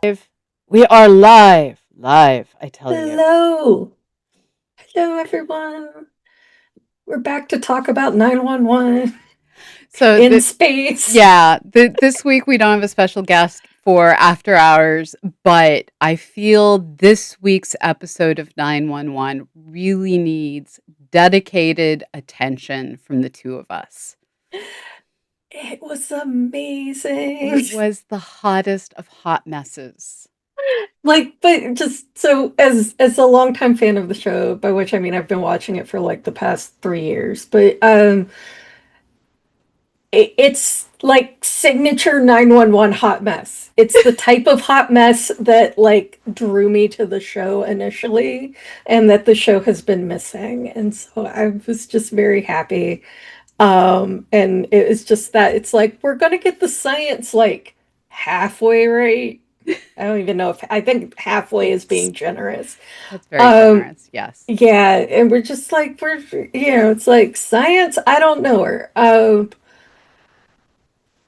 We are live. Live, I tell you. Hello. Hello, everyone. We're back to talk about 911 So, in space. this week we don't have a special guest for After Hours, but I feel this week's episode of 911 really needs dedicated attention from the two of us. It was amazing. It was the hottest of hot messes. But just so as a longtime fan of the show, by which I mean I've been watching it for like the past 3 years, but it's like signature 911 hot mess. It's the type of hot mess that like drew me to the show initially and that the show has been missing. And so I was just very happy. And it was just that it's like we're gonna get the science like halfway right. I don't even know if I think halfway is being generous. That's very Um, generous. Yes. yeah, and we're just like it's like science, I don't know her.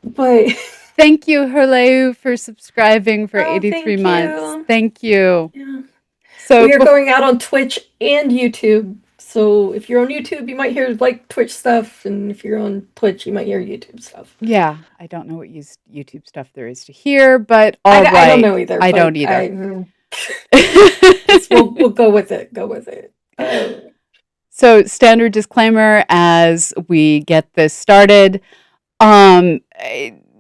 But Thank you, Herleu, for subscribing for oh, 83 thank months. you. Thank you. Yeah. So, We are going out on Twitch and YouTube. So if you're on YouTube, you might hear like Twitch stuff, and if you're on Twitch, you might hear YouTube stuff. yeah, I don't know what YouTube stuff there is to hear, but I don't alright. know either, I don't but either. just we'll go with it. Go with it. So, standard disclaimer as we get this started.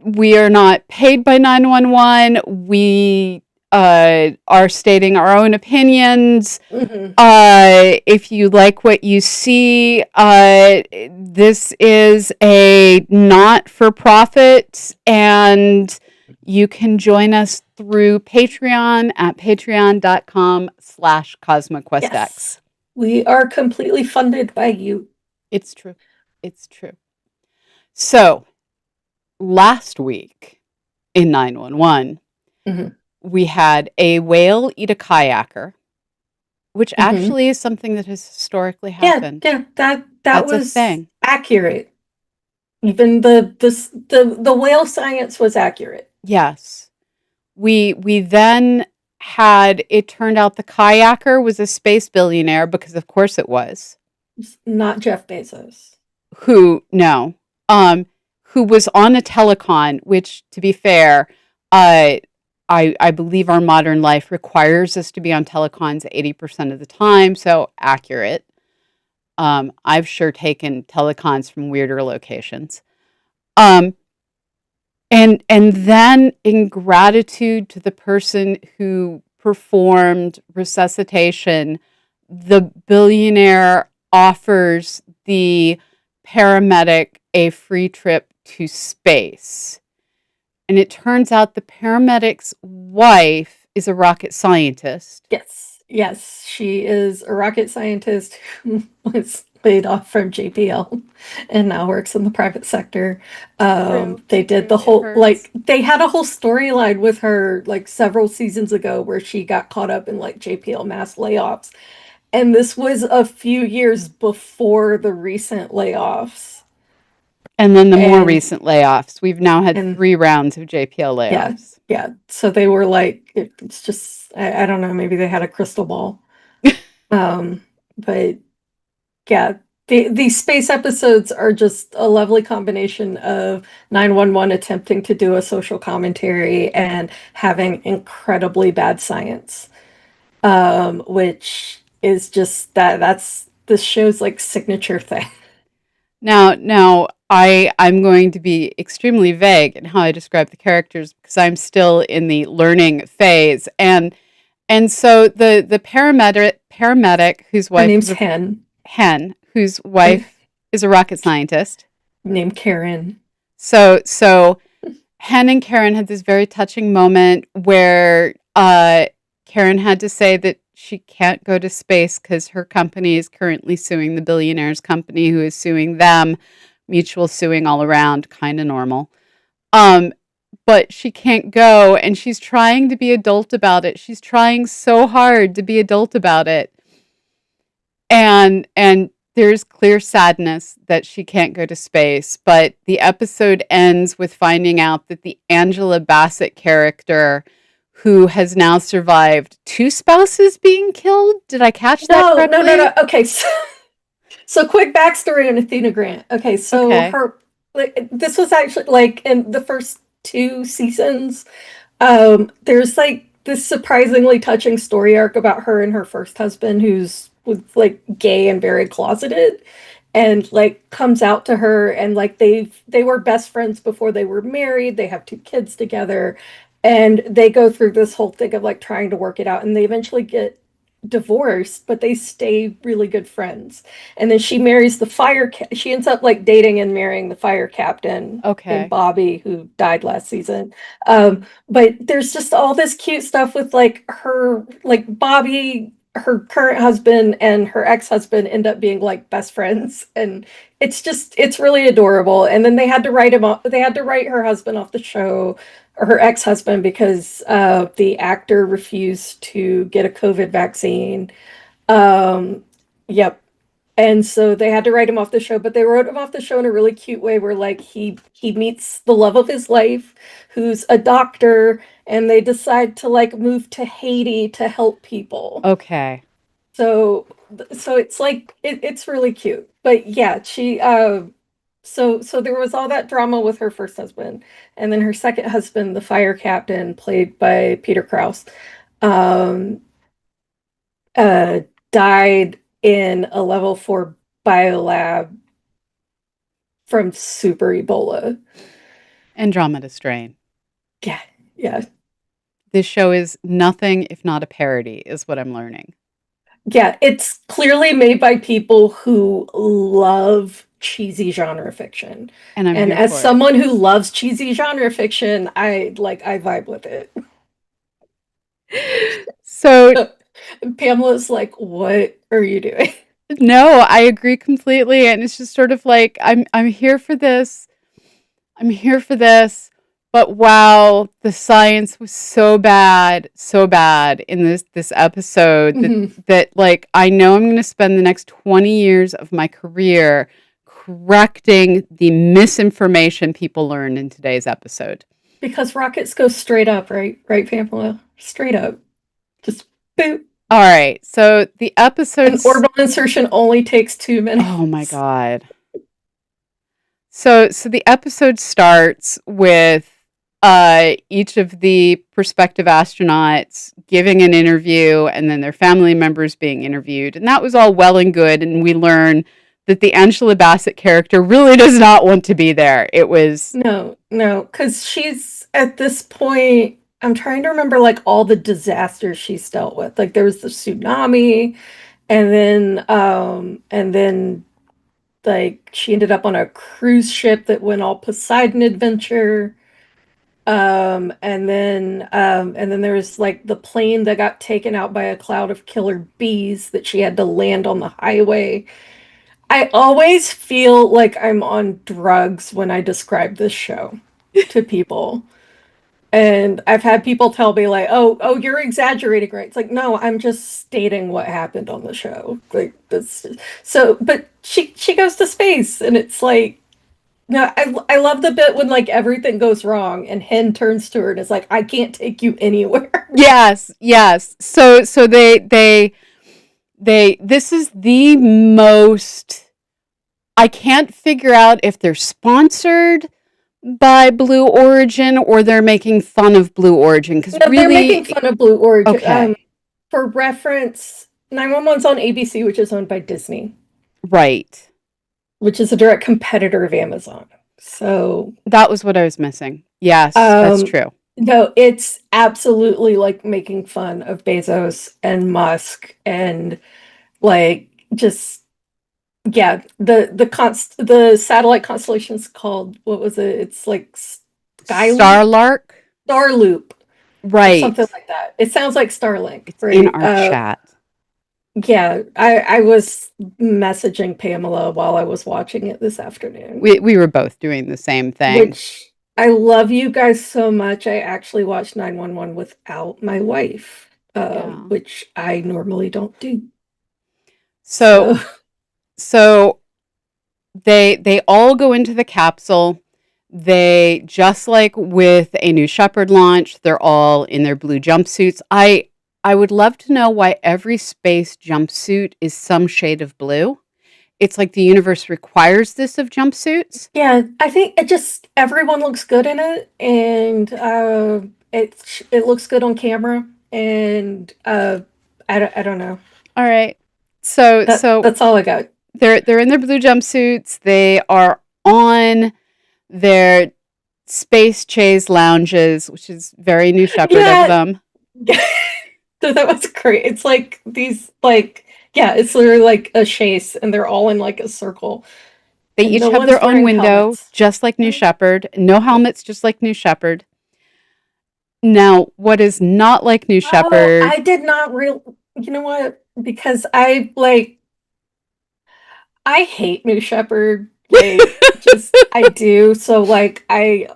We are not paid by 911. We are stating our own opinions. Mhm. If you like what you see, this is a not for profit, and you can join us through Patreon at patreon.com/CosmoQuestX. Yes, we are completely funded by you. It's true. It's true. So, last week in 911, Mhm. we had a whale eat a kayaker, which Mhm. actually is something that has historically Yeah, happened. yeah, that That's a was thing. accurate. Even the whale science was accurate. Yes. We then had it turned out the kayaker was a space billionaire because of course it was. It's not Jeff Bezos. Who no. Um who was on a telecon, which to be fair, uh I believe our modern life requires us to be on telecons 80% of the time, so accurate. I've sure taken telecons from weirder locations. Um, and then in gratitude to the person who performed resuscitation, the billionaire offers the paramedic a free trip to space. And it turns out the paramedic's wife is a rocket scientist. Yes, yes, she is a rocket scientist who was laid off from JPL and now works in the private sector. True, They did true. the It whole hurts. like they had a whole storyline with her like several seasons ago where she got caught up in like JPL mass layoffs. And this was a few years before the recent layoffs. And then the more And recent layoffs. We've now had and 3 rounds of JPL yeah, layoffs. yeah. So they were like, it's just I don't know, maybe they had a crystal ball. Um, but yeah, these space episodes are just a lovely combination of 911 attempting to do a social commentary and having incredibly bad science. Which is just that's this show's like signature thing. Now, I'm going to be extremely vague in how I describe the characters because I'm still in the learning phase, and so the paramedic whose Her wife is name's a whose And wife is a rocket scientist. named Karen. So Hen and Karen had this very touching moment where Karen had to say that she can't go to space because her company is currently suing the billionaire's company, who is suing them. Mutual suing all around, kind of normal. Um, but she can't go, and she's trying to be adult about it. She's trying so hard to be adult about it, and there's clear sadness that she can't go to space. But the episode ends with finding out that the Angela Bassett character who has now survived two spouses being killed. Did I catch that No, no, no, no. correctly? Okay, so quick backstory on Athena Grant. Okay, so Okay. her this was actually like in the first two seasons. There's like this surprisingly touching story arc about her and her first husband, who's was like gay and very closeted, and like comes out to her, and like they were best friends before they were married. They have two kids together, and they go through this whole thing of like trying to work it out, and they eventually get divorced, but they stay really good friends. And then she marries she ends up like dating and marrying the fire captain in Okay. Bobby, who died last season. But there's just all this cute stuff with like her, like Bobby, her current husband and her ex-husband end up being like best friends, and it's really adorable. And then they had to write him off, they had to write her husband off the show, or her ex-husband, because the actor refused to get a COVID vaccine. Um, yep. And so they had to write him off the show, but they wrote him off the show in a really cute way where like he meets the love of his life, who's a doctor, and they decide to like move to Haiti to help people. Okay. So so it's like it's really cute. But yeah, she so there was all that drama with her first husband, and then her second husband, the fire captain, played by Peter Krause, um, uh, died in a level 4 biolab from super Ebola. Andromeda Strain. Yeah, yeah, This show is nothing if not a parody, is what I'm learning. yeah. It's clearly made by people who love cheesy genre fiction. And I'm And here as for it. someone who loves cheesy genre fiction, I vibe with it. So, Pamela's like, "What are you doing?" no, I agree completely. And it's just sort of like, I'm here for this. I'm here for this. But wow, the science was so bad in this episode Mhm. that like I know I'm going to spend the next 20 years of my career correcting the misinformation people learned in today's episode. Because rockets go straight up, right? Right, Pamela? Straight up. Just boop. All right. So the An episodes, orbital insertion only takes two oh my minutes. God. So the episode starts with each of the prospective astronauts giving an interview and then their family members being interviewed. And that was all well and good. And we learn that the Angela Bassett character really does not want to be there. It was, No, no, because she's at this point. I'm trying to remember like all the disasters she's dealt with. Like there was the tsunami, and then like she ended up on a cruise ship that went all Poseidon adventure. And then there was like the plane that got taken out by a cloud of killer bees that she had to land on the highway. I always feel like I'm on drugs when I describe this show to people. And I've had people tell me like, "Oh, you're exaggerating, right?" It's like, "No, I'm just stating what happened on the show." Like this. So, but she goes to space, and it's like, no, I love the bit when like everything goes wrong, and Hen turns to her and is like, "I can't take you anywhere." yes, yes. So this is the most, I can't figure out if they're sponsored by Blue Origin or they're making fun of Blue Origin because No, they're making really, fun of Blue Origin. okay, For reference, 911's on ABC, which is owned by Disney, right. which is a direct competitor of Amazon. So, That was what I was missing. Yes, that's um, true. no, it's absolutely like making fun of Bezos and Musk, and like just yeah, the satellite constellation's called, what was it? It's like Skyloop, Starlark, Starloop, or right. something like that. It sounds like Starlink, It's in right? our chat. Yeah, I was messaging Pamela while I was watching it this afternoon, We were both doing the same thing. which I love you guys so much. I actually watched 911 without my wife, Yeah. which I normally don't do. So So, so they all go into the capsule. They, just like with a New Shepard launch, they're all in their blue jumpsuits. I would love to know why every space jumpsuit is some shade of blue. It's like the universe requires this of jumpsuits. Yeah, I think it just everyone looks good in it, and it looks good on camera, and I don't know. All right. So That's all I got. they're in their blue jumpsuits. They are on their space chase lounges, which is very New Shepard of Yeah, them. so that was great. It's like these like yeah, it's literally like a chase, and they're all in like a circle, They and each no have one's their own wearing window, helmets. just like New Mm, Shepard. No helmets, just like New Shepard. Now, what is not like New oh, Shepard? I did not real. You know what? Because I like I hate New Shepard. Like, just I do. So like I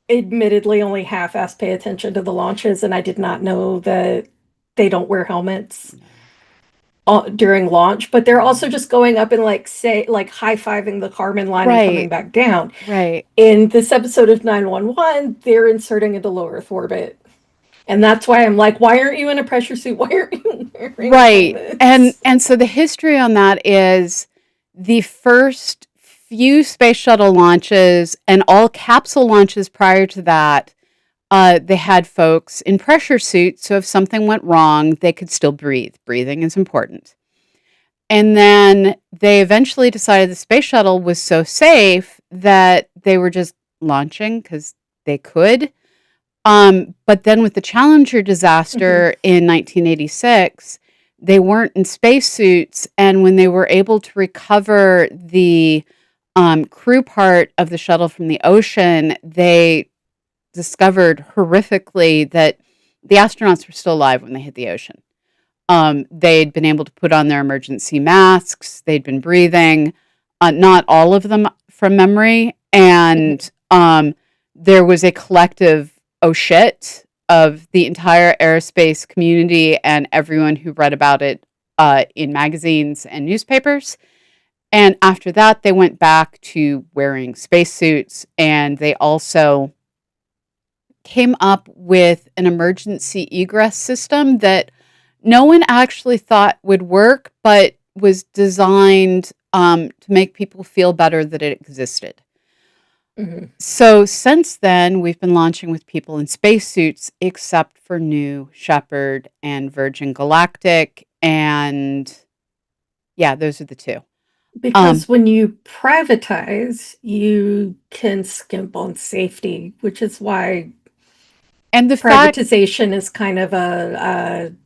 admittedly only half-ass pay attention to the launches, and I did not know that they don't wear helmets No, during launch, but they're also no. just going up and like say like high-fiving the Kármán line and coming Right, back down. right, In this episode of 911, they're inserting into low Earth orbit. And that's why I'm like, why aren't you in a pressure suit? Why aren't you wearing right. And helmets? and so the history on that is the first few space shuttle launches and all capsule launches prior to that, they had folks in pressure suits, so if something went wrong, they could still breathe. Breathing is important. And then they eventually decided the space shuttle was so safe that they were just launching because they could. But then with the Challenger Mhm. disaster in 1986, they weren't in spacesuits. And when they were able to recover the crew part of the shuttle from the ocean, they discovered horrifically that the astronauts were still alive when they hit the ocean. They'd been able to put on their emergency masks. They'd been breathing, not all of them from memory. And Mhm. there was a collective oh shit of the entire aerospace community and everyone who read about it in magazines and newspapers. And after that, they went back to wearing spacesuits, and they also came up with an emergency egress system that no one actually thought would work, but was designed to make people feel better that it existed. Mhm. So since then, we've been launching with people in spacesuits, except for New Shepard and Virgin Galactic, and yeah, those are the two. Um, Because when you privatize, you can skimp on safety, which is why and the fact privatization is kind of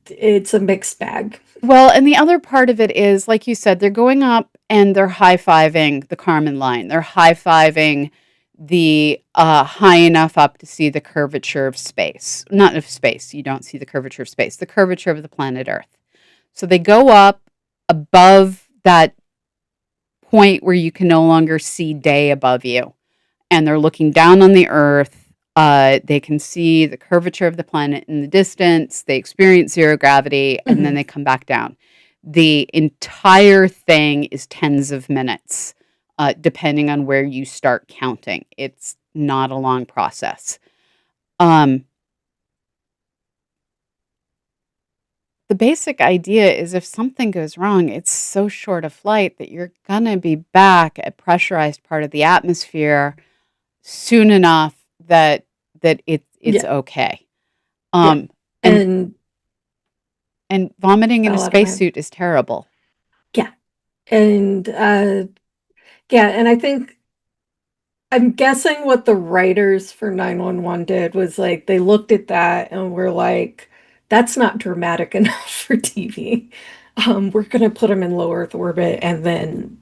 it's a mixed bag. Well, and the other part of it is, like you said, they're going up and they're high fiving the Kármán line. They're high fiving the high enough up to see the curvature of space. Not of space, you don't see the curvature of space, the curvature of the planet Earth. So they go up above that point where you can no longer see day above you, and they're looking down on the Earth. They can see the curvature of the planet in the distance. They experience zero gravity, and then Mhm. they come back down. The entire thing is tens of minutes, depending on where you start counting. It's not a long process. Um, the basic idea is if something goes wrong, it's so short a flight that you're going to be back at pressurized part of the atmosphere soon enough that it's Yeah, okay. yeah. Um, and And and vomiting in a fell out of my spacesuit is terrible. yeah. And yeah, and I think I'm guessing what the writers for 911 did was like they looked at that and were like, that's not dramatic enough for TV. We're gonna put them in low Earth orbit and then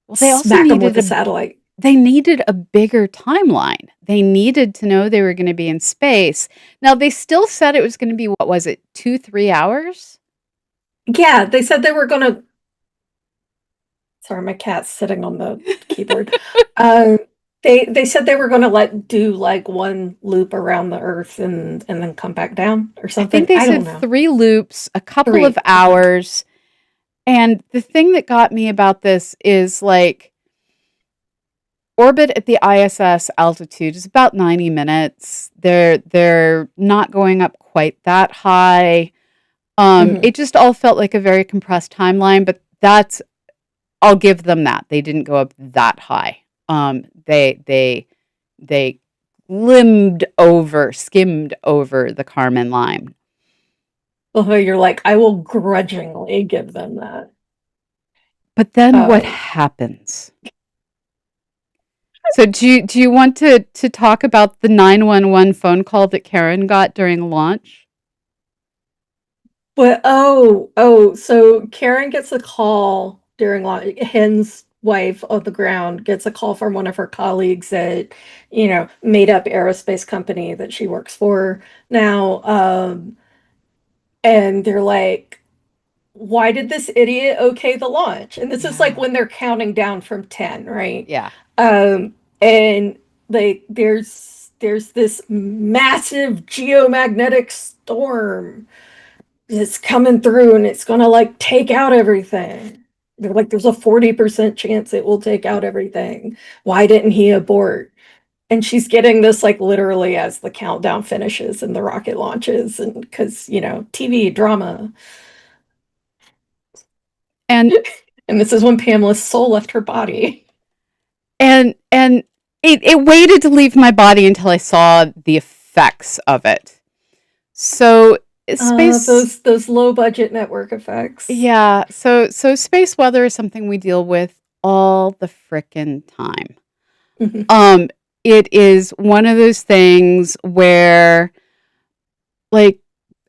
Well, smack them with a satellite. they needed a bigger timeline. They needed to know they were going to be in space. Now they still said it was going to be, what was it, 2 3 hours? Yeah, they said they were gonna. Sorry, my cat's sitting on the keyboard. Um, they said they were gonna let do like one loop around the Earth and then come back down or I think something. they I don't said know. 3 loops, a couple of 3. Okay. hours. And the thing that got me about this is like orbit at the ISS altitude is about 90 minutes. They're not going up quite that high. Hmm. It just all felt like a very compressed timeline, but that's I'll give them that. They didn't go up that high. They skimmed over the Carmen line. Although you're like, I will grudgingly give them that. But then what Um, happens? So do you want to talk about the 911 phone call that Karen got during launch? but so Karen gets a call during launch. Hen's wife on the ground gets a call from one of her colleagues at, made up aerospace company that she works for now. And they're like, why did this idiot okay the launch? And this is like Yeah. when they're counting down from 10, right? Yeah. And like there's this massive geomagnetic storm that's coming through and it's gonna like take out everything. They're like, there's a 40% chance it will take out everything. Why didn't he abort? And she's getting this like literally as the countdown finishes and the rocket launches, and because TV drama. And And this is when Pamela's soul left her body. and it waited to leave my body until I saw the effects of it. So space Those low budget network effects. yeah, so space weather is something we deal with all the frickin' time. Mhm. Um, it is one of those things where, like,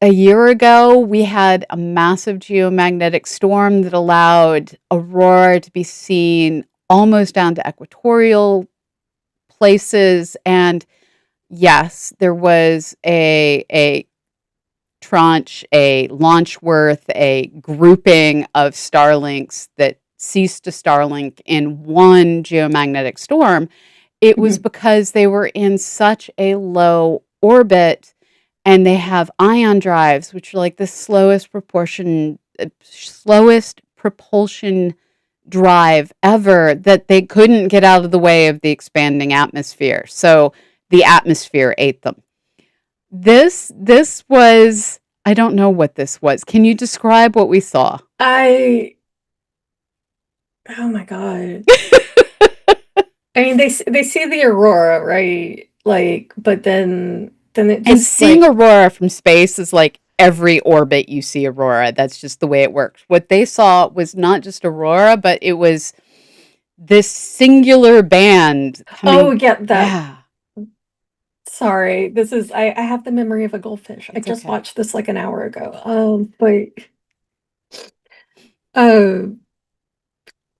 a year ago, we had a massive geomagnetic storm that allowed aurora to be seen almost down to equatorial places. And yes, there was a tranche, a launch worth, a grouping of Starlinks that ceased to Starlink in one geomagnetic storm. It was Mhm. because they were in such a low orbit and they have ion drives, which are like the slowest propulsion drive ever, that they couldn't get out of the way of the expanding atmosphere. So the atmosphere ate them. This was I don't know what this was. Can you describe what we saw? I Oh my God. I mean, they see the aurora, right? Like, but then it And just seeing like, aurora from space is like every orbit you see aurora. That's just the way it works. What they saw was not just aurora, but it was this singular band oh coming. yeah, that Yeah, sorry. This is I have the memory of a goldfish. I it's just okay. watched this like an hour ago. But uh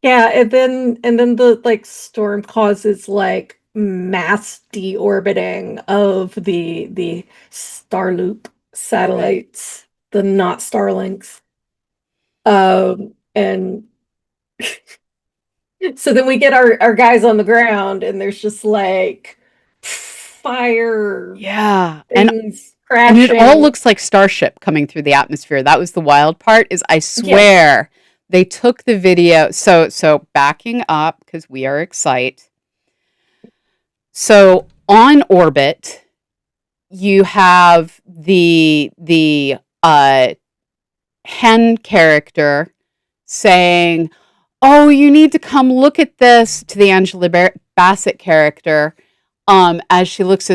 yeah, and then the like storm causes like mass deorbiting of the Starloop Right. satellites, the not Starlinks. And so then we get our guys on the ground and there's just like fire, Yeah. things And it all crashing. looks like Starship coming through the atmosphere. That was the wild part is I Yes. swear they took the video. So backing up because we are excited. So on orbit, you have the hen character saying, "Oh, you need to come look at this," to the Bassett character, as she looks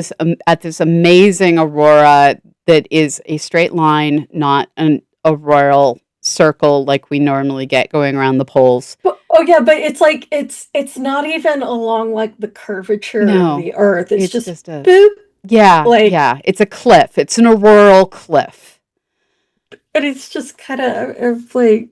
at this amazing aurora that is a straight line, not an auroral circle like we normally get going around the poles. Oh yeah, but it's like it's not even along like the curvature of No, the earth. It's it's just just a boop, yeah, like, yeah. It's a cliff. It's an auroral cliff. and it's just kind of like,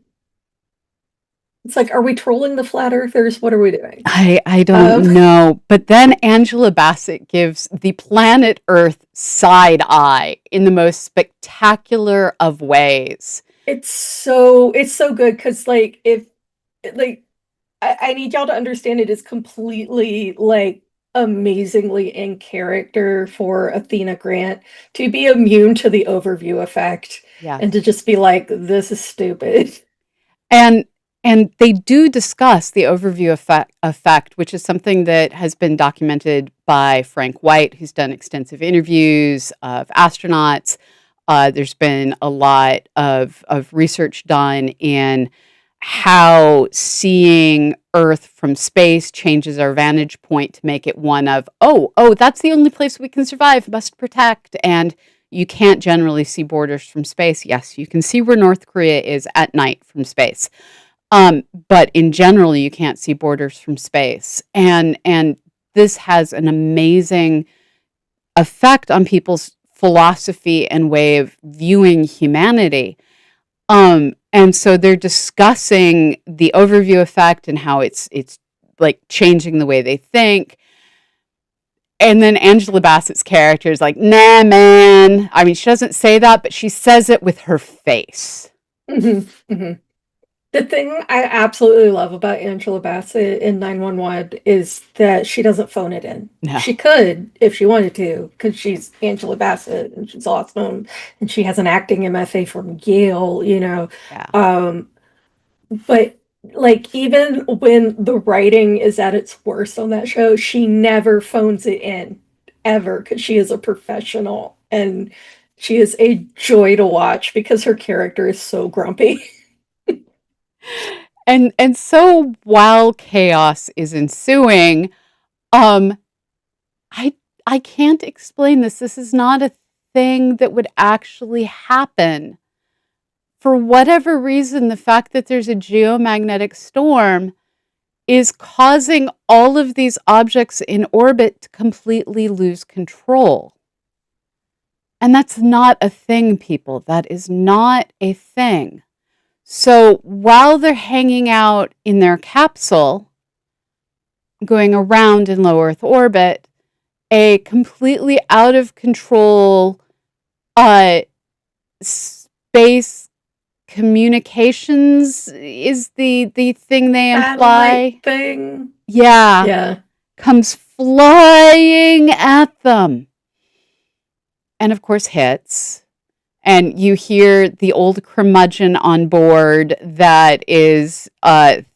it's like, are we trolling the flat earthers? What are we doing? I don't Um, know. But then Angela Bassett gives the planet Earth side eye in the most spectacular of ways. it's so good because like if like I need y'all to understand it is completely like amazingly in character for Athena Grant to be immune to the overview effect and to Yes. just be like, this is stupid. And And they do discuss the overview effect, which is something that has been documented by Frank White, who's done extensive interviews of astronauts. There's been a lot of research done in how seeing Earth from space changes our vantage point to make it one of, that's the only place we can survive, must protect. And you can't generally see borders from space. Yes, you can see where North Korea is at night from space. But in general, you can't see borders from space. And this has an amazing effect on people's philosophy and way of viewing humanity. And so they're discussing the overview effect and how it's like changing the way they think. And then Angela Bassett's character is like, nah, man. I mean, she doesn't say that, but she says it with her face. Mm-hmm, mm-hmm. The thing I absolutely love about Angela Bassett in 911 is that she doesn't phone it in. No. She could if she wanted to, because she's Angela Bassett and she's awesome and she has an acting MFA from Yale, Yeah. But like even when the writing is at its worst on that show, she never phones it in ever because she is a professional and she is a joy to watch because her character is so grumpy. And so while chaos is ensuing, um, I I can't explain this. This is not a thing that would actually happen. For whatever reason, the fact that there's a geomagnetic storm is causing all of these objects in orbit to completely lose control. And that's not a thing, people. That is not a thing. So while they're hanging out in their capsule, going around in low Earth orbit, a completely out of control space communications is the thing they imply. Satellite thing. Yeah. Yeah. Comes flying at them. And of course hits. And you hear the old curmudgeon on board that is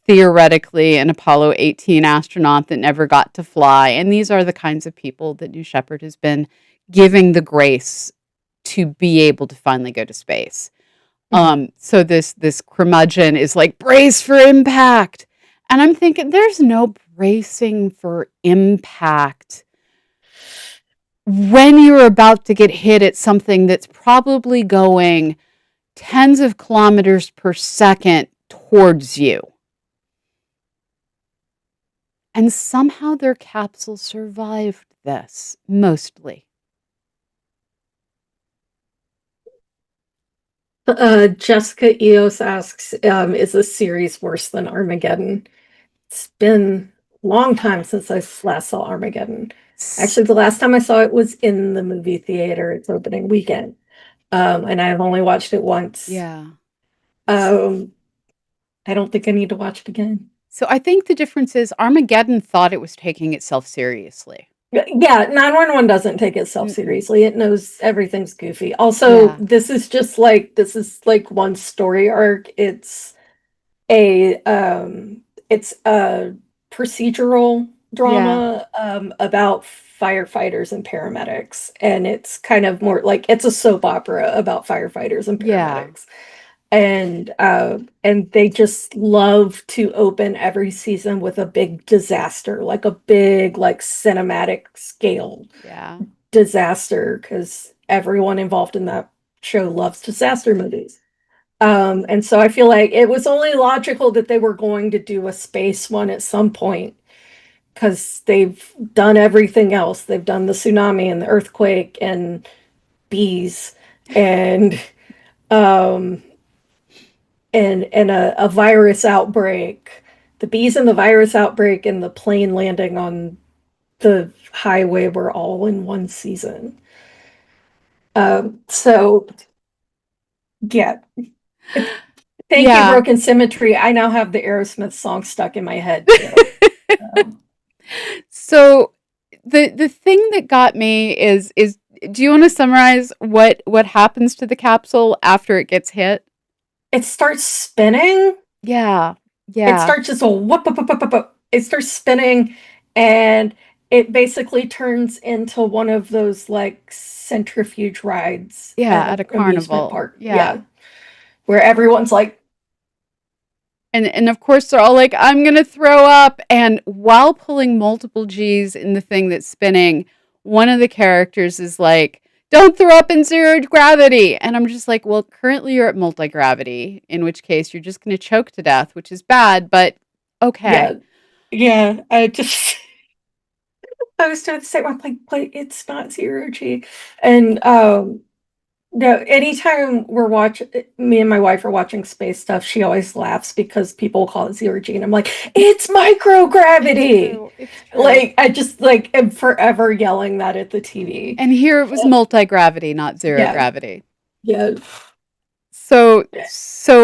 theoretically an Apollo 18 astronaut that never got to fly. And these are the kinds of people that New Shepard has been giving the grace to be able to finally go to space. So this curmudgeon is like, brace for impact. And I'm thinking, there's no bracing for impact when you're about to get hit at something that's probably going tens of kilometers per second towards you. And somehow their capsule survived this, mostly. Jessica Eos asks, is this series worse than Armageddon? It's been a long time since I last saw Armageddon. Actually, the last time I saw it was in the movie theater. It's opening weekend. And I've only watched it once. Yeah. I don't think I need to watch it again. So I think the difference is Armageddon thought it was taking itself seriously. Yeah, 911 doesn't take itself seriously. It knows everything's goofy. Also, this is like one story arc. It's a procedural drama about firefighters and paramedics, and it's kind of more like it's a soap opera about firefighters and paramedics. And they just love to open every season with a big disaster, like a big like cinematic scale disaster, because everyone involved in that show loves disaster movies. And so I feel like it was only logical that they were going to do a space one at some point because they've done everything else. They've done the tsunami and the earthquake and bees and a virus outbreak. The bees and the virus outbreak and the plane landing on the highway were all in one season. So yeah. Thank you, Broken Symmetry. I now have the Aerosmith song stuck in my head too. So the thing that got me is do you want to summarize what happens to the capsule after it gets hit? It starts spinning. Yeah. It Yeah. starts just a whoop, whoop, whoop, whoop, whoop. It starts spinning, and it basically turns into one of those like centrifuge rides Yeah, at at an a amusement carnival. park. Yeah. Yeah, where everyone's like, And of course they're all like, I'm gonna throw up. And while pulling multiple G's in the thing that's spinning, one of the characters is like, don't throw up in zero gravity. And I'm just like, well, currently you're at multi-gravity, in which case you're just gonna choke to death, which is bad, but yeah, okay. yeah. I just, I was doing the same. I'm like, but it's not zero G. And no, anytime me and my wife are watching space stuff, she always laughs because people call it zero G, and I'm like, it's It's microgravity. true. It's true. Like, I just like am forever yelling that at the TV. And here it was multi-gravity, not zero Yeah, gravity. yeah. So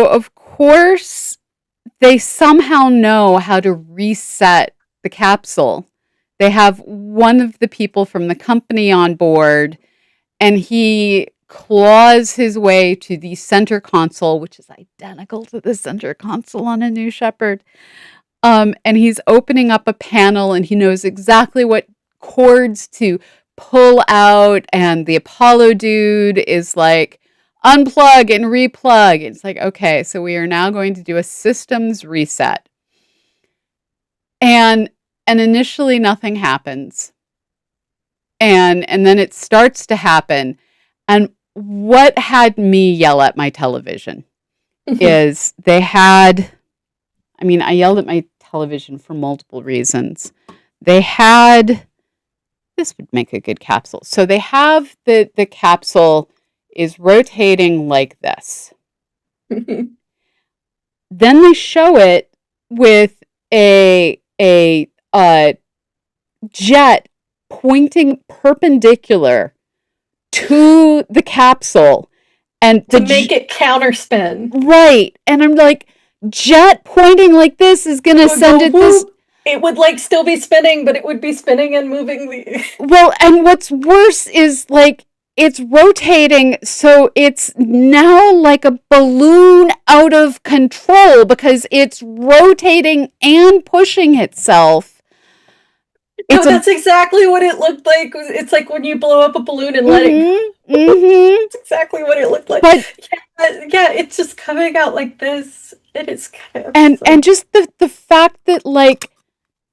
of course they somehow know how to reset the capsule. They have one of the people from the company on board, and he claws his way to the center console, which is identical to the center console on a New Shepard. And he's opening up a panel, and he knows exactly what cords to pull out. And the Apollo dude is like, unplug and replug. It's like, okay, so we are now going to do a systems reset. And initially nothing happens. And then it starts to happen. And what had me yell at my television is they had, I mean, I yelled at my television for multiple reasons. They had, this would make a good capsule. So they have the capsule is rotating like this. Then they show it with a jet pointing perpendicular to the capsule, and To make it counterspin. right, and I'm like, jet pointing like this is It gonna would send go it this. whoop. It would like still be spinning, but it would be spinning and moving the. Well, and what's worse is like it's rotating, so it's now like a balloon out of control because it's rotating and pushing itself. No, It's a that's exactly what it looked like. It's like when you blow up a balloon and let it go. mm-hmm, mm-hmm. That's exactly what it looked like. But Yeah, it's just coming out like this. It is kind of and so. just the fact that like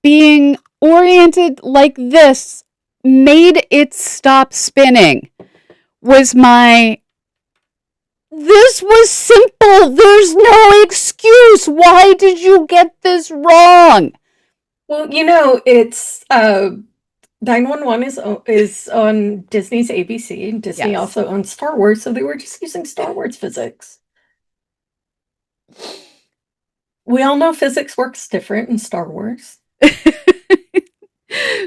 being oriented like this made it stop spinning was my, this was simple. There's no excuse. Why did you get this wrong? Well, it's 911 is on Disney's ABC, and Disney Yes. also owns Star Wars, so they were just using Star Wars physics. We all know physics works different in Star Wars.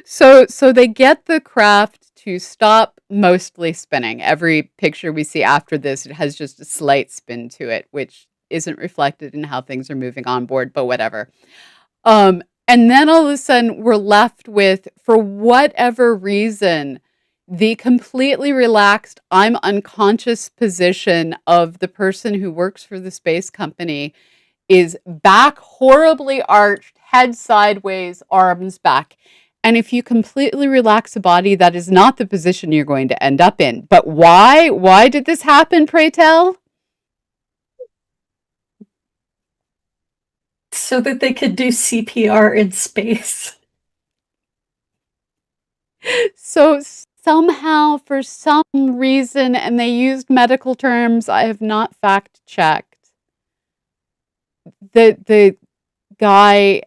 So they get the craft to stop mostly spinning. Every picture we see after this, it has just a slight spin to it, which isn't reflected in how things are moving on board, but whatever. And then all of a sudden we're left with, for whatever reason, the completely relaxed, I'm unconscious position of the person who works for the space company is back horribly arched, head sideways, arms back. And if you completely relax a body, that is not the position you're going to end up in. But why? Why did this happen, pray tell? So that they could do CPR in space. So somehow, for some reason, and they used medical terms I have not fact checked, the guy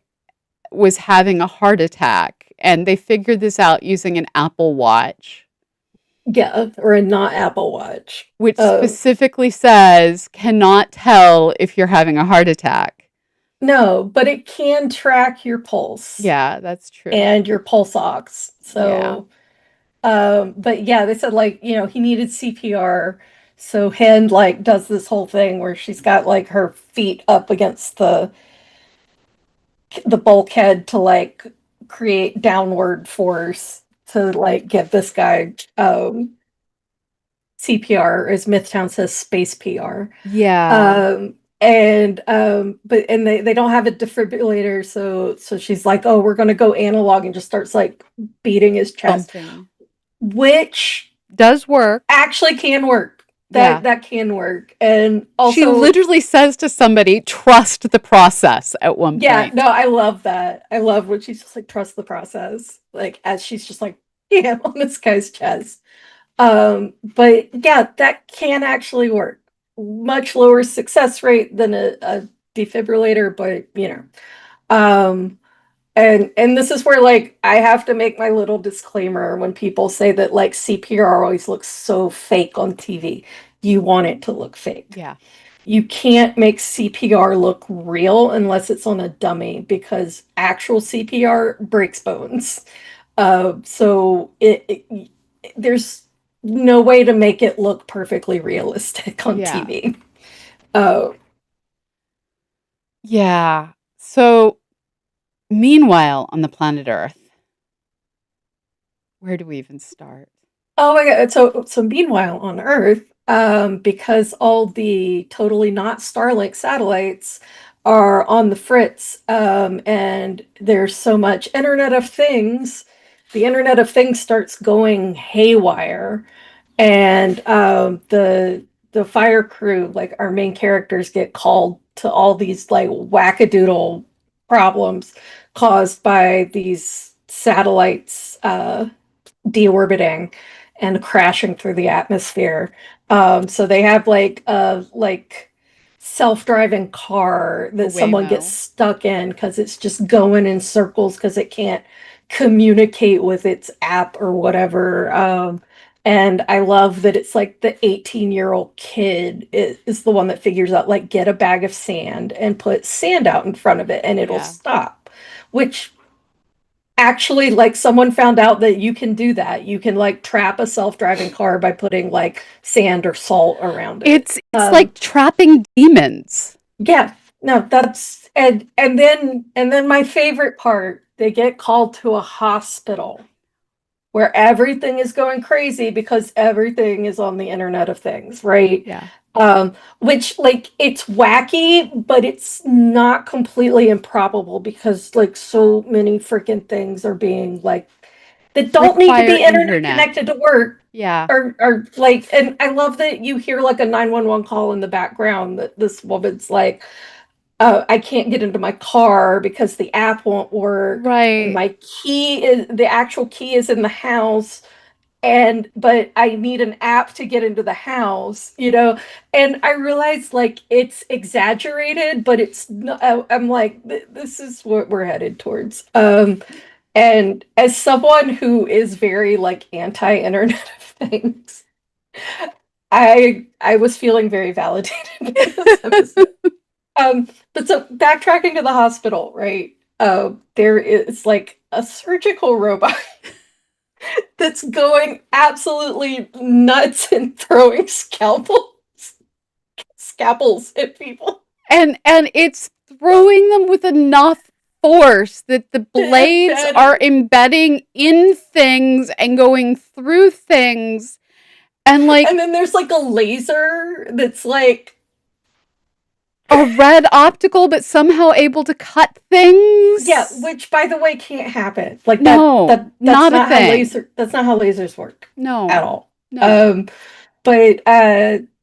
was having a heart attack, and they figured this out using an Apple Watch, Yeah, or a not Apple Watch. which specifically says cannot tell if you're having a heart attack. No, but it can track your pulse Yeah, that's true. and your pulse ox. Yeah. So, but yeah, they said like, he needed CPR. So Hen like does this whole thing where she's got like her feet up against the bulkhead to like create downward force to like give this guy CPR, as Mythtown says, space PR. Yeah. And they don't have a defibrillator, so she's like, oh, we're gonna go analog, and just starts like beating his chest, Bumping. which Does work. actually can work. Yeah. That can work. And She also, literally says to somebody, trust the process at one yeah, point. no, I love that. I love when she's just like, trust the process, like as she's just like, yeah, on this guy's chest. But yeah, that can actually work. Much lower success rate than a defibrillator, but you know. Um, and this is where like I have to make my little disclaimer when people say that like CPR always looks so fake on TV. You want it to look fake. Yeah. You can't make CPR look real unless it's on a dummy, because actual CPR breaks bones. So there's no way to make it look perfectly realistic on Yeah. TV. Uh, Yeah. So, meanwhile, on the planet Earth, where do we even start? oh my God. So meanwhile on Earth, because all the totally not Starlink satellites are on the fritz, and there's so much Internet of Things, the Internet of Things starts going haywire. And the fire crew, like our main characters, get called to all these like wackadoodle problems caused by these satellites deorbiting and crashing through the atmosphere. So they have like a self-driving car A that someone gets Waymo. stuck in because it's just going in circles because it can't communicate with its app or whatever. And I love that it's like the 18-year-old kid is the one that figures out like get a bag of sand and put sand out in front of it and it'll Yeah. stop, which actually like someone found out that you can do that. You can like trap a self-driving car by putting like sand or salt around it. It's like trapping demons. Yeah, no, that's and then my favorite part, they get called to a hospital where everything is going crazy because everything is on the Internet of Things, right? Yeah. Which like it's wacky, but it's not completely improbable because like so many freaking things are being like that don't need to Require be internet internet. connected to work. Yeah. Or like, and I love that you hear like a 911 call in the background that this woman's like, I can't get into my car because the app won't work, and Right. my key is the actual key is in the house, and but I need an app to get into the house, you know. And I realized like it's exaggerated, but it's not, I'm like, this is what we're headed towards. And as someone who is very like anti-internet of things, I was feeling very validated by this episode. But so backtracking to the hospital, right? There is like a surgical robot that's going absolutely nuts and throwing scalpels at people. And it's throwing them with enough force that the To blades embed. are embedding in things and going through things, and And like then there's like a laser that's like, a red optical but somehow able to cut yeah, things. which by the way can't happen. Like No, that's not a not how thing. lasers work at No. all. No. Um, but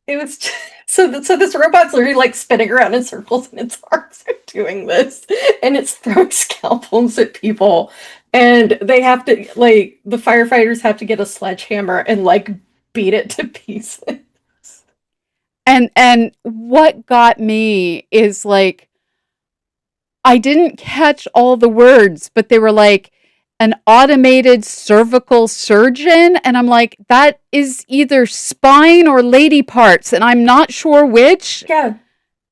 it was so this robot's literally like spinning around in circles and its arms are doing this and it's throwing scalpels at people, and they have to like the firefighters have to get a sledgehammer and like beat it to pieces. And what got me is like I didn't catch all the words, but they were like an automated cervical surgeon. And I'm like, that is either spine or lady parts, and I'm not sure which. Yeah,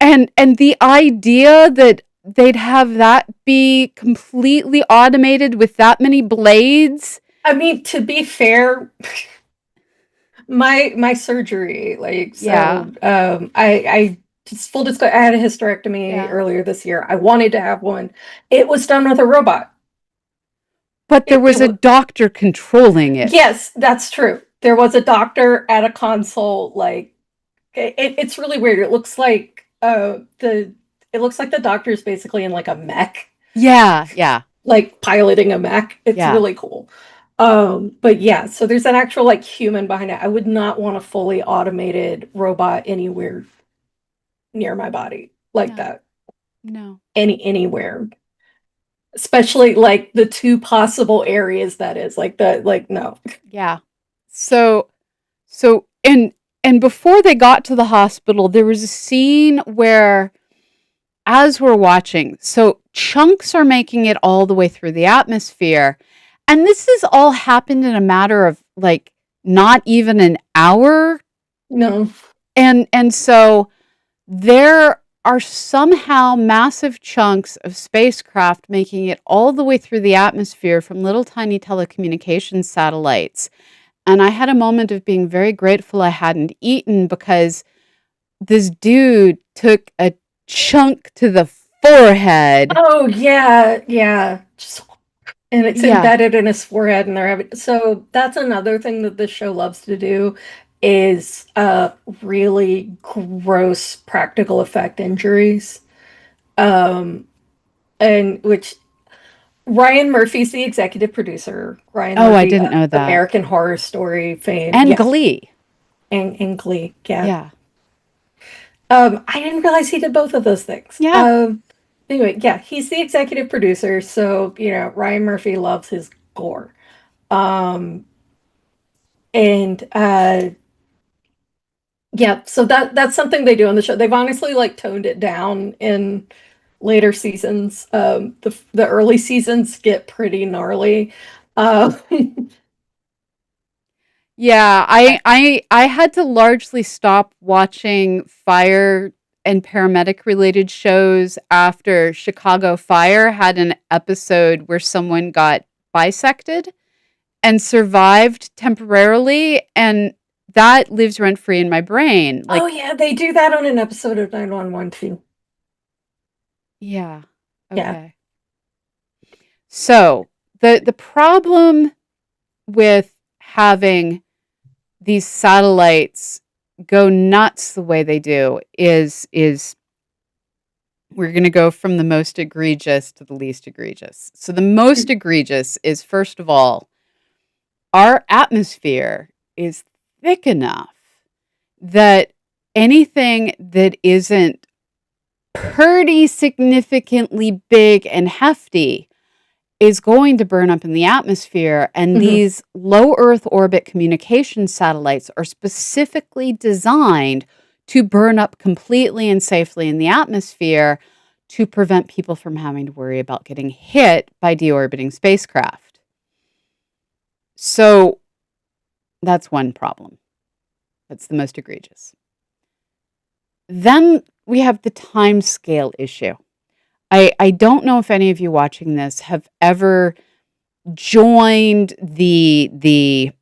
And the idea that they'd have that be completely automated with that many blades. I mean, to be fair, my surgery, like, Yeah. so I just full disclosure, I had a hysterectomy Yeah. earlier this year. I wanted to have one. It was done with a robot. But there It was a was, doctor controlling it. yes, that's true. There was a doctor at a console. Like it's really weird. It looks like The it looks like the doctor's basically in like a mech, Yeah, yeah, like piloting a mech. It's yeah, really cool. But yeah, so there's an actual like human behind it. I would not want a fully automated robot anywhere near my body like no, that. no, Anywhere. Especially like the two possible areas that is like the like no. yeah. So, so, and before they got to the hospital, there was a scene where, as we're watching, so chunks are making it all the way through the atmosphere, and this has all happened in a matter of like not even an hour, No. and so there are somehow massive chunks of spacecraft making it all the way through the atmosphere from little tiny telecommunications satellites. And I had a moment of being very grateful I hadn't eaten because this dude took a chunk to the forehead. Oh yeah, yeah. Just and it's Yeah. embedded in his forehead and they're having so that's another thing that this show loves to do is really gross practical effect injuries. Um and which Ryan Murphy's the executive producer. Ryan Oh, I Murphy didn't of know that. American Horror Story fame. And Yes. Glee. And Glee. Yeah. Yeah. I didn't realize he did both of those things. Yeah. Anyway, yeah, he's the executive producer, so you know, Ryan Murphy loves his gore. Um and yeah, so that's something they do on the show. They've honestly like toned it down in later seasons. The early seasons get pretty gnarly. Uh, Yeah, I had to largely stop watching fire and paramedic related shows after Chicago Fire had an episode where someone got bisected and survived temporarily, and that lives rent free in my brain. oh Like, yeah, they do that on an episode of 911 too. yeah. Yeah. Okay. So, the problem with having these satellites go nuts the way they do is we're going to go from the most egregious to the least egregious. So the most egregious is, first of all, our atmosphere is thick enough that anything that isn't pretty significantly big and hefty is going to burn up in the atmosphere. And Mhm. these low Earth orbit communication satellites are specifically designed to burn up completely and safely in the atmosphere to prevent people from having to worry about getting hit by deorbiting spacecraft. So that's one problem. That's the most egregious. Then we have the time scale issue. I don't know if any of you watching this have ever joined the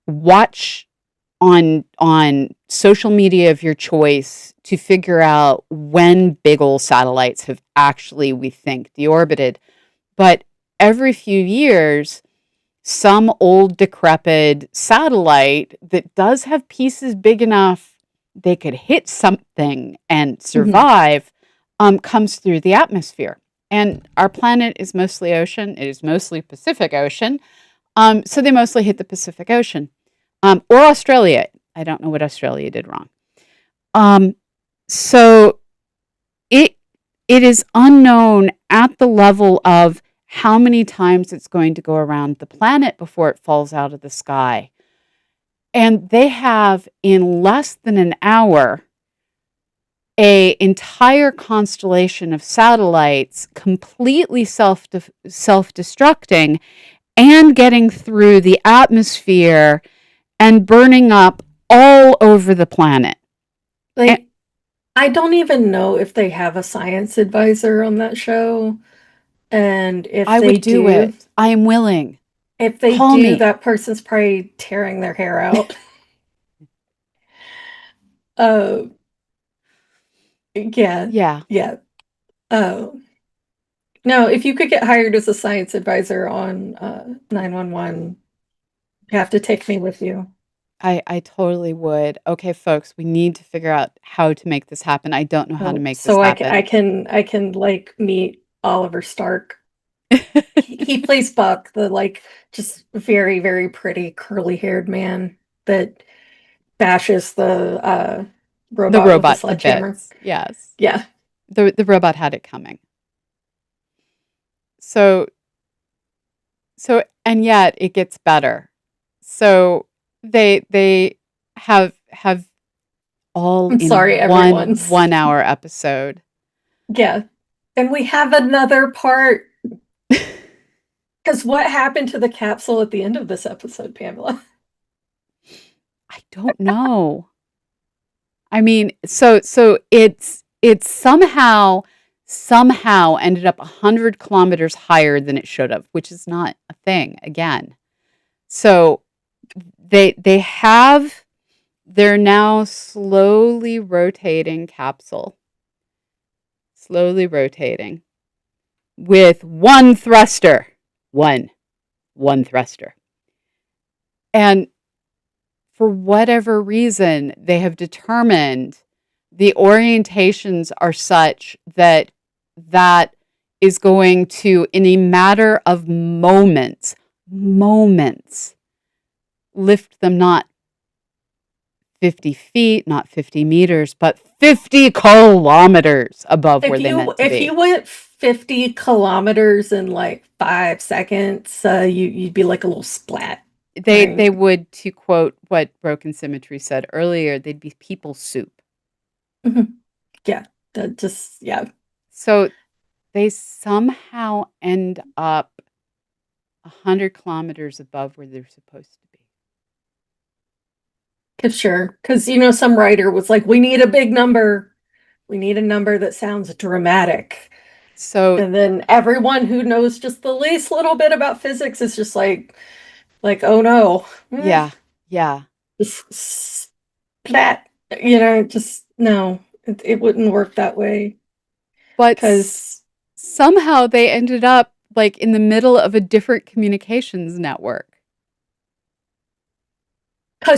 watch on social media of your choice to figure out when big old satellites have actually, we think, deorbited. But every few years, some old decrepit satellite that does have pieces big enough they could hit something and Mhm. survive comes through the atmosphere. And our planet is mostly ocean. It is mostly Pacific Ocean. So they mostly hit the Pacific Ocean or Australia. I don't know what Australia did wrong. Um, so it it is unknown at the level of how many times it's going to go around the planet before it falls out of the sky. And they have in less than an hour a entire constellation of satellites completely self-destructing and getting through the atmosphere and burning up all over the planet. And Like I don't even know if they have a science advisor on that show. And I would do it. I am willing. if they Call do, me. that person's probably tearing their hair out. Uh, yeah, Yeah. yeah. Uh, no, if you could get hired as a science advisor on 911, you have to take me with you. I totally would. Okay, folks, we need to figure out how to make this happen. I don't know how to Oh, make this so happen. I can like meet Oliver Stark. He plays Buck, the like just very, very pretty curly haired man that bashes the The robot with a robot to sledgehammer. bits. Yes. Yeah. The robot had it coming. So and yet it gets better. So they have all I'm in sorry, one everyone's. 1 hour episode. Yeah. And we have another part. Because what happened to the capsule at the end of this episode, Pamela? I don't know. I mean, so it's somehow ended up 100 kilometers higher than it should have, which is not a thing again. So they have they're now slowly rotating with one thruster, one thruster, and for whatever reason, they have determined the orientations are such that that is going to, in a matter of moments, lift them not 50 feet, not 50 meters, but 50 kilometers above where they meant to If be. you went 50 kilometers in like 5 seconds, you'd be like a little splat, They right? would, to quote what Broken Symmetry said earlier, they'd be people soup. Mhm. Yeah, that just yeah. So they somehow end up 100 kilometers above where they're supposed to be. Cause sure, because you know some writer was like, we need a big number. We need a number that sounds dramatic. So And then everyone who knows just the least little bit about physics is just like, oh no. yeah, yeah. Just splat, just no, it wouldn't work that way. But Because somehow they ended up like in the middle of a different communications network.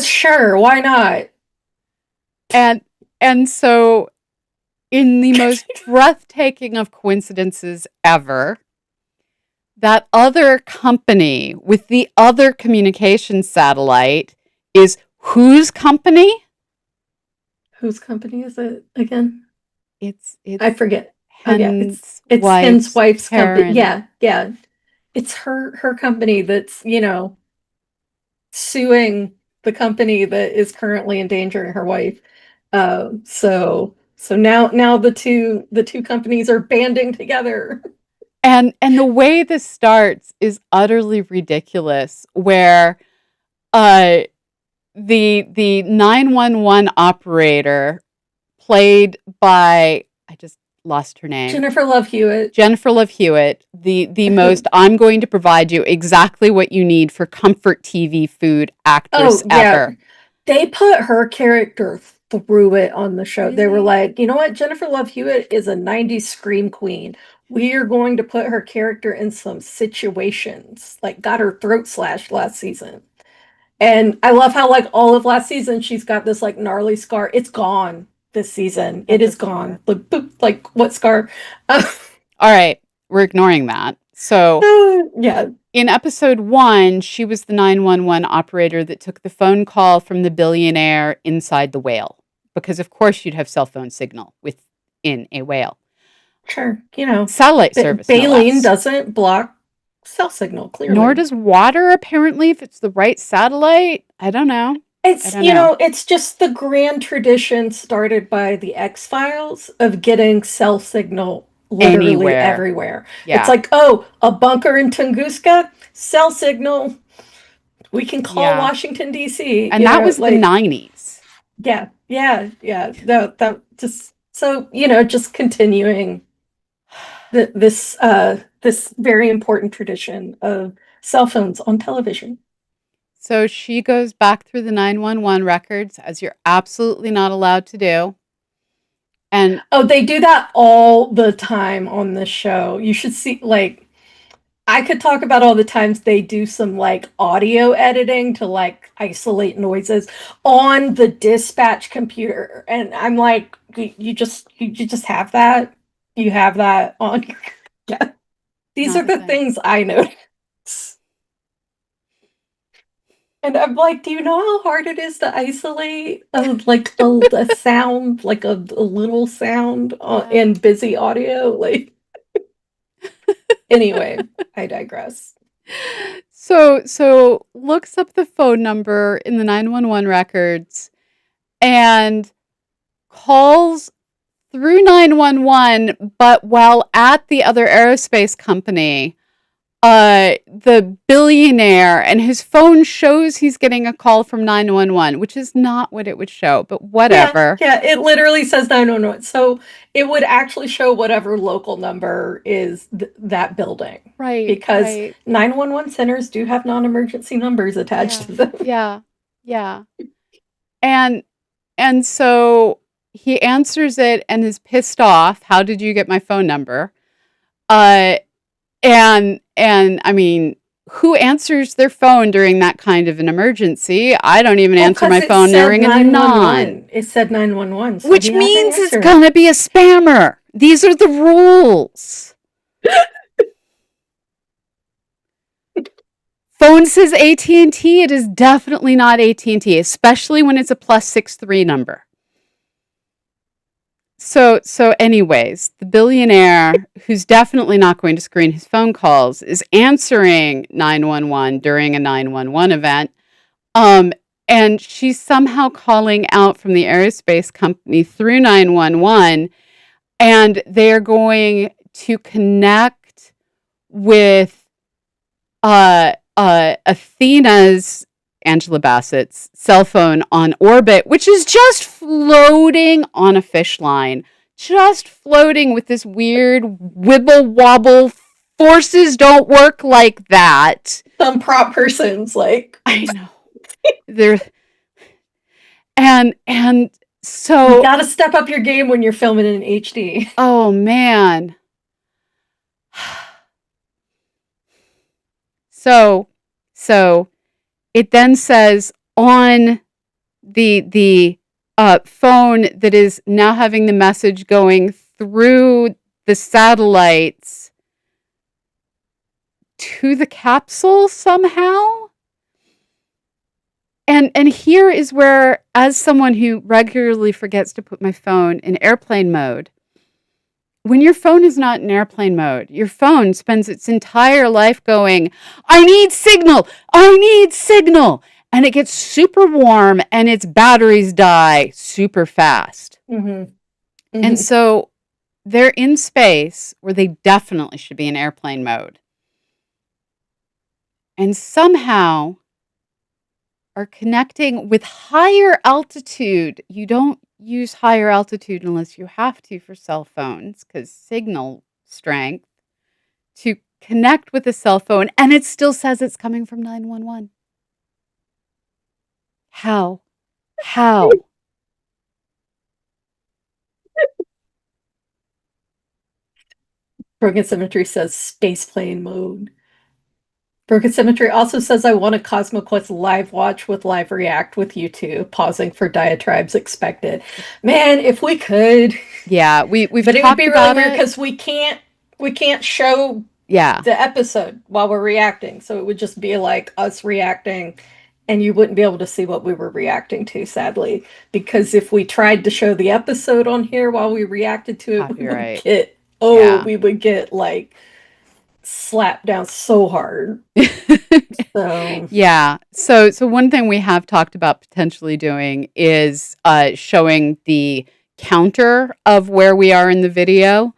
sure, why not? And and so in the most breathtaking of coincidences ever, that other company with the other communication satellite is whose company? Whose company is it again? I It's forget. Oh yeah, Hen's it's Hen's wife's wife's company. parent. Yeah, yeah. It's her company that's, suing the company that is currently endangering her wife. So now the two companies are banding together. And the way this starts is utterly ridiculous, where uh the 911 operator, played by, I just lost her name, Jennifer Love Hewitt. Jennifer Love Hewitt, the most I'm going to provide you exactly what you need for comfort TV food actress Oh yeah, ever. they put her character through it on the show. They were Really? like, you know what? Jennifer Love Hewitt is a 90s scream queen. We are going to put her character in some situations. Like, got her throat slashed last season. And I love how, like, all of last season, she's got this, like, gnarly scar. It's gone this season. That It is doesn't gone. work. Like, boop, like what scar? Uh, All right, we're ignoring that. So yeah, in episode 1, she was the 911 operator that took the phone call from the billionaire inside the whale, because of course you'd have cell phone signal within a whale. sure. Satellite service, no Baleen less. doesn't block cell signal, Nor clearly. does water, apparently, if it's the right satellite. I don't know. I It's, don't know. it's just the grand tradition started by the X-Files of getting cell signal literally Anywhere. everywhere. It's Yeah. like, oh, a bunker in Tunguska, cell signal. We can call Yeah. Washington, D.C. And that was the Like, 90s. yeah, yeah, yeah. That just so, just continuing this very important tradition of cell phones on television. So she goes back through the 911 records, as you're absolutely not allowed to do. And Oh, they do that all the time on this show. You should see, like, I could talk about all the times they do some like audio editing to like isolate noises on the dispatch computer, and I'm like, you just have that, you have that on your yeah. These Not are a the thing. things I notice, and I'm like, do you know how hard it is to isolate a sound, like a little sound Yeah. in busy audio? Like, anyway, I digress. So looks up the phone number in the 911 records and calls through 911, but while at the other aerospace company, the billionaire, and his phone shows he's getting a call from 911, which is not what it would show, but Yeah, whatever. yeah, it literally says 911. So it would actually show whatever local number is that building, Right, because right. 911 centers do have non-emergency numbers attached Yeah, to them. yeah, yeah. And and so he answers it and is pissed off. How did you get my phone number? Uh, and I mean, who answers their phone during that kind of an emergency? I don't even Well, answer because my it phone said during a non, 911. It said 911, so which he had to means it's answer it. gonna be a spammer. These are the rules. Phone says AT&T. It is definitely not AT&T, especially when it's a +63 number. So anyways, the billionaire, who's definitely not going to screen his phone calls, is answering 911 during a 911 event. Um, and she's somehow calling out from the aerospace company through 911, and they're going to connect with Athena's, Angela Bassett's cell phone on orbit, which is just floating on a fish line, just floating with this weird wibble wobble. Forces don't work like that. Some prop person's like, I know. There and you so got to step up your game when you're filming in HD. oh man. So so it then says on the phone that is now having the message going through the satellites to the capsule somehow. And here is where, as someone who regularly forgets to put my phone in airplane mode, when your phone is not in airplane mode, your phone spends its entire life going, I need signal, I need signal. And it gets super warm and its batteries die super fast. Mm-hmm. And Mm-hmm. so they're in space where they definitely should be in airplane mode. And somehow are connecting with higher altitude. You don't use higher altitude unless you have to for cell phones because signal strength, to connect with a cell phone, and it still says it's coming from 911. How? How? Broken Symmetry says spaceplane mode. Broken Symmetry also says, I want a CosmoQuest live watch with live react with you two, pausing for diatribes expected. Man, if we could. Yeah, we've But it would talked be really about weird it. because we can't show Yeah, the episode while we're reacting. So it would just be like us reacting, and you wouldn't be able to see what we were reacting to, sadly. Because if we tried to show the episode on here while we reacted to it, copyright. we would get like slapped down so hard. Yeah. So Yeah. So one thing we have talked about potentially doing is showing the counter of where we are in the video,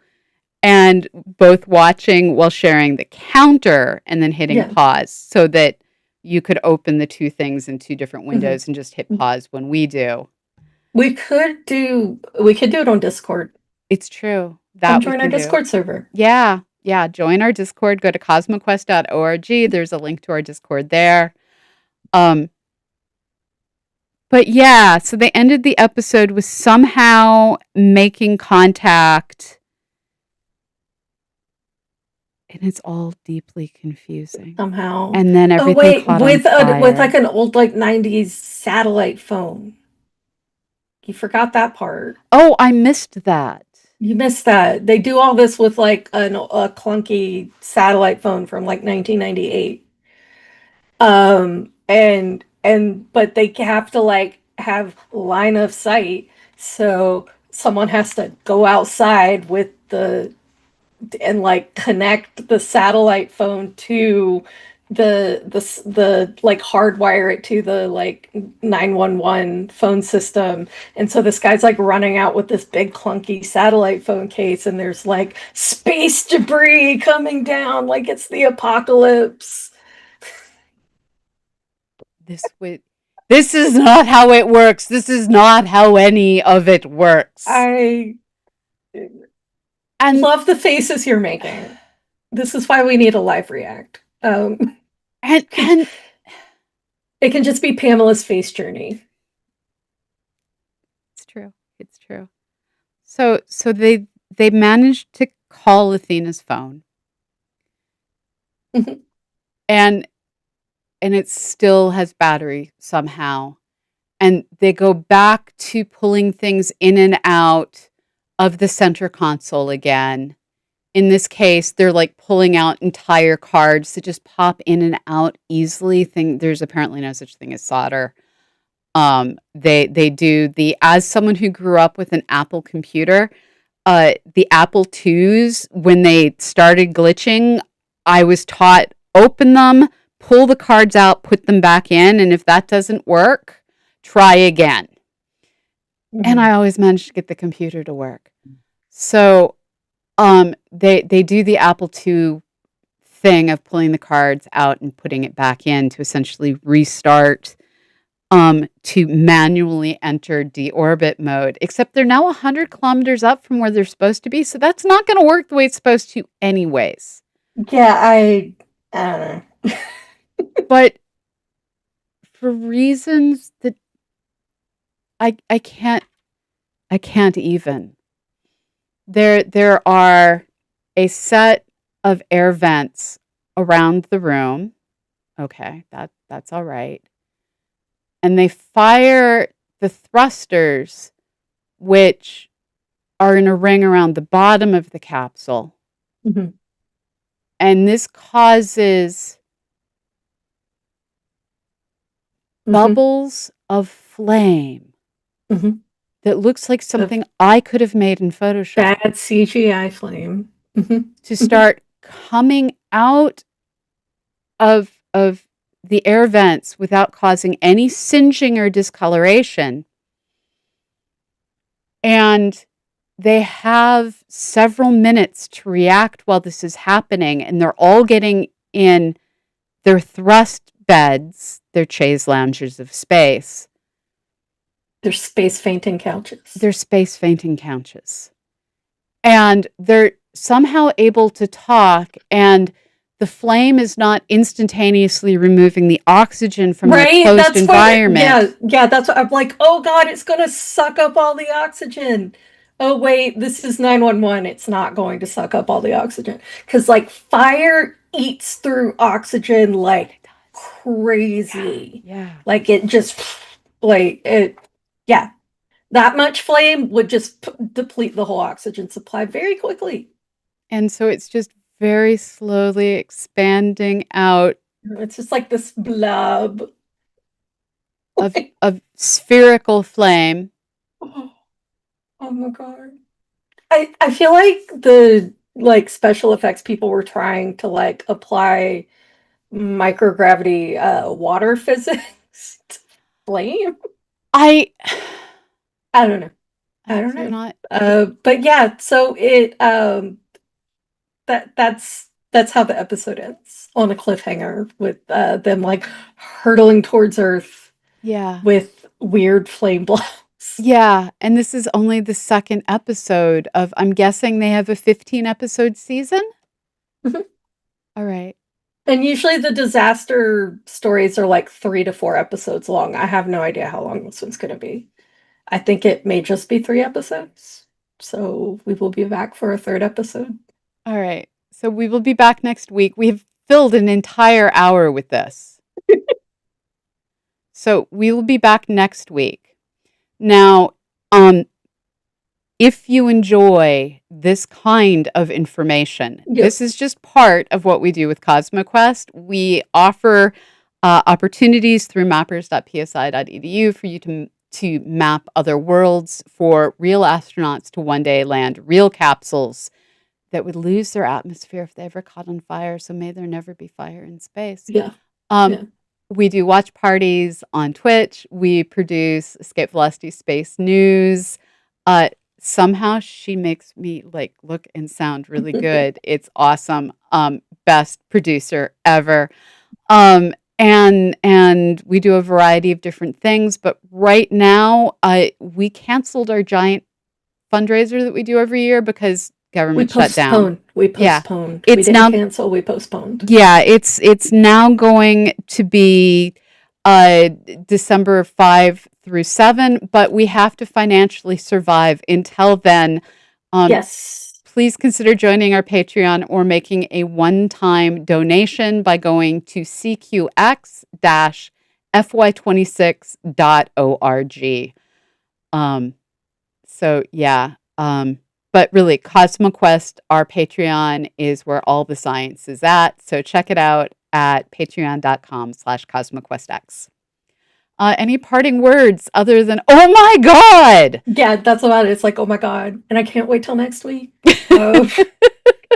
and both watching while sharing the counter and then hitting yeah. pause so that you could open the two things in two different Mhm. windows and just hit pause when we do. We could do it on Discord. It's true. Come That we join our can do. Discord server. Yeah. Yeah. Join our Discord. Go to cosmoquest.org. There's a link to our Discord there. Um, but yeah, so they ended the episode with somehow making contact and it's all deeply confusing. somehow. And then Oh everything wait, caught on with like fire. an old like 90s satellite phone. You forgot that part. Oh, I missed that. You missed that. They do all this with like a clunky satellite phone from like 1998. And but they have to like have line of sight, so someone has to go outside with the and like connect the satellite phone to the like hardwire it to the like 911 phone system. And so this guy's like running out with this big clunky satellite phone case, and there's like space debris coming down like it's the apocalypse. This would this is not how it works. This is not how any of it works. I And love the faces you're making. This is why we need a live react. and It can just be Pamela's face journey. it's true. It's true. So they managed to call Athena's phone, and it still has battery somehow. And they go back to pulling things in and out of the center console again. In this case, they're like pulling out entire cards that just pop in and out easily. There's apparently no such thing as solder. They do the as someone who grew up with an Apple computer, the Apple IIs when they started glitching, I was taught open them, pull the cards out, put them back in, and if that doesn't work, try again. And I always managed to get the computer to work. So they do the Apple II thing of pulling the cards out and putting it back in to essentially restart, to manually enter deorbit mode, except they're now 100 kilometers up from where they're supposed to be. So that's not going to work the way it's supposed to anyways. Yeah, I don't know. But for reasons that I can't even. There are a set of air vents around the room. Okay, that's all right. And they fire the thrusters, which are in a ring around the bottom of the capsule. Mhm. And this causes Mhm. bubbles of flame Mhm. that looks like The something I could have made in Photoshop bad CGI flame. Mhm. to Mhm. start coming out of the air vents without causing any singeing or discoloration. And they have several minutes to react while this is happening, and they're all getting in their thrust beds, their chaise loungers of space, They're space fainting couches. their space fainting couches. And they're somehow able to talk, and the flame is not instantaneously removing the oxygen from their Right? closed That's what, environment. yeah, that's what I'm like, oh God, it's gonna suck up all the oxygen. Oh wait, this is 911. It's not going to suck up all the oxygen. Because like fire eats through oxygen like It does. Yeah. crazy. Yeah. Like it just like it, yeah. That much flame would just deplete the whole oxygen supply very quickly. And so it's just very slowly expanding out It's just like this blob. of spherical flame. Oh, oh my God. I feel like the like special effects people were trying to like apply microgravity water physics to flame. I I don't know. I I hope don't they're know. not. But yeah, so it that's how the episode ends on a cliffhanger with them like hurtling towards Earth Yeah. with weird flame blobs. Yeah, and this is only the second episode of, I'm guessing they have a 15 episode season? Mhm. All right. And usually the disaster stories are like 3 to 4 episodes long. I have no idea how long this one's going to be. I think it may just be 3 episodes. So we will be back for a third episode. All right. So we will be back next week. We've filled an entire hour with this. So we will be back next week. Now, if you enjoy this kind of information, Yep. this is just part of what we do with CosmoQuest. We offer opportunities through mappers.psi.edu for you to map other worlds, for real astronauts to one day land real capsules that would lose their atmosphere if they ever caught on fire. So may there never be fire in space. Yeah. Um, Yeah. we do watch parties on Twitch. We produce Escape Velocity Space News. Uh, Somehow she makes me like look and sound really good. It's awesome. Best producer ever. And we do a variety of different things. But right now, we canceled our giant fundraiser that we do every year because We government shut down. postponed. We Yeah, postponed. We it's didn't now cancel. We postponed. yeah, it's now going to be uh December 5 through 7, but we have to financially survive until then. Um Yes. Please consider joining our Patreon or making a one-time donation by going to cqx-fy26.org. So yeah, but really, CosmoQuest, our Patreon, is where all the science is at. So check it out at patreon.com/CosmoQuestX. Any parting words other than, oh my God? Yeah, that's about it. It's like, oh my God. And I can't wait till next week.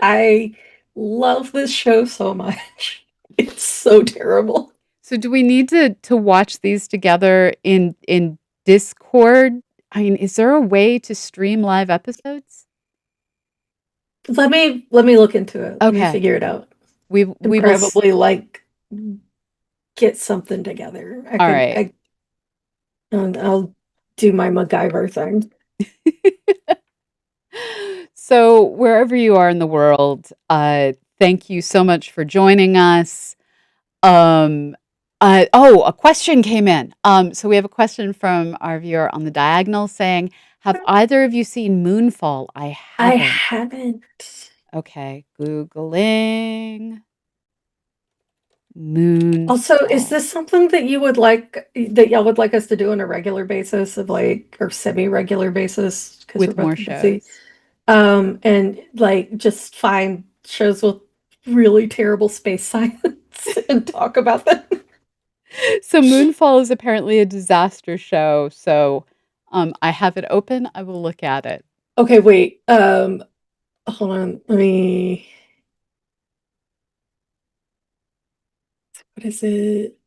I love this show so much. It's so terrible. So do we need to watch these together in Discord? I mean, is there a way to stream live episodes? Let me look into it. Let me Okay. figure it out. We And we will probably like get something together. all right. I'll do my MacGyver thing. So, wherever you are in the world, thank you so much for joining us. Um, a question came in. So we have a question from our viewer on the diagonal saying, "Have either of you seen Moonfall?" I I haven't. haven't. Okay, googling Also, is Moonfall this something that y'all would like us to do on a regular basis of like or semi-regular basis because we're with more both busy? shows. And like just find shows with really terrible space science and talk about them. So Moonfall is apparently a disaster show. So I have it open. I will look at it. Okay, wait. Hold on. Let me. What is it?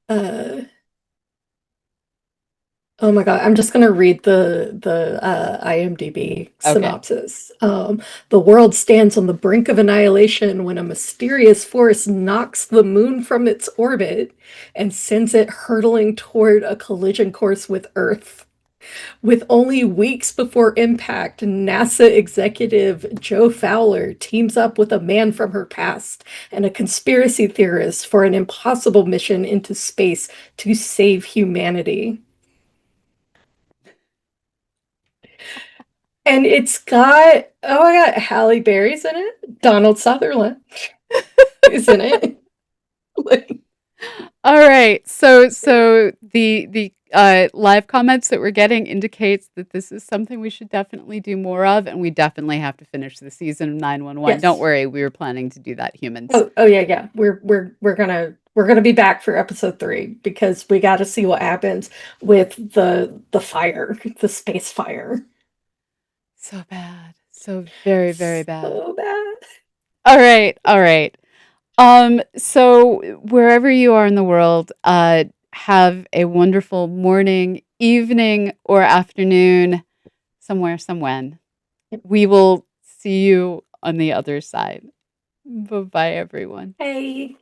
Oh my God, I'm just gonna read the IMDb Okay. synopsis. The world stands on the brink of annihilation when a mysterious force knocks the moon from its orbit and sends it hurtling toward a collision course with Earth. With only weeks before impact, NASA executive Joe Fowler teams up with a man from her past and a conspiracy theorist for an impossible mission into space to save humanity. And it's got, oh my God, Halle Berry's in it. Donald Sutherland is in it. Like, All right. So the live comments that we're getting indicates that this is something we should definitely do more of, and we definitely have to finish the season of 911. Don't yes. worry, we were planning to do that, humans. Oh, yeah, yeah. We're gonna be back for episode 3 because we got to see what happens with the fire, the space fire. So bad. So very, very bad. So bad. All right. All right. So wherever you are in the world, have a wonderful morning, evening, or afternoon, somewhere, somewhen. We will see you on the other side. Bye bye, everyone. Hey.